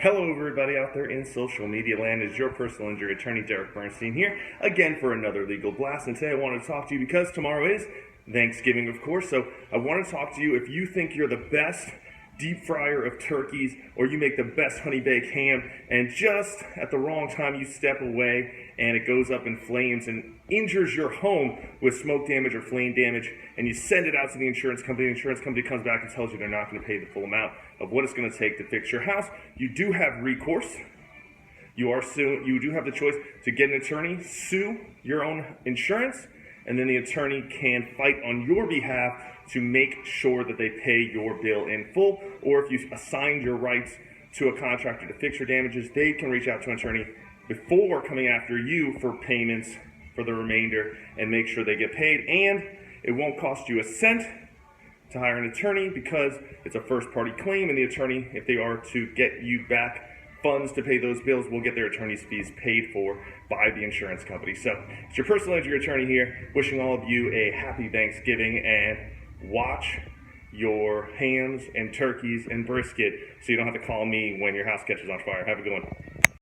Hello everybody out there in social media land. It's your personal injury attorney, Derek Bernstein, here again for another legal blast. And today I want to talk to you because tomorrow is Thanksgiving, of course. So I want to talk to you if you think you're the best deep fryer of turkeys or you make the best honey baked ham and just at the wrong time you step away and it goes up in flames and injures your home with smoke damage or flame damage, and you send it out to the insurance company comes back and tells you they're not going to pay the full amount of what it's going to take to fix your house. You do have recourse. You do have the choice to get an attorney, sue your own insurance, and then the attorney can fight on your behalf to make sure that they pay your bill in full. Or if you've assigned your rights to a contractor to fix your damages, they can reach out to an attorney before coming after you for payments for the remainder and make sure they get paid. And it won't cost you a cent to hire an attorney because it's a first-party claim, and the attorney, if they are to get you back funds to pay those bills, will get their attorney's fees paid for by the insurance company. So it's your personal injury attorney here, wishing all of you a happy Thanksgiving, and watch your hams and turkeys and brisket so you don't have to call me when your house catches on fire. Have a good one.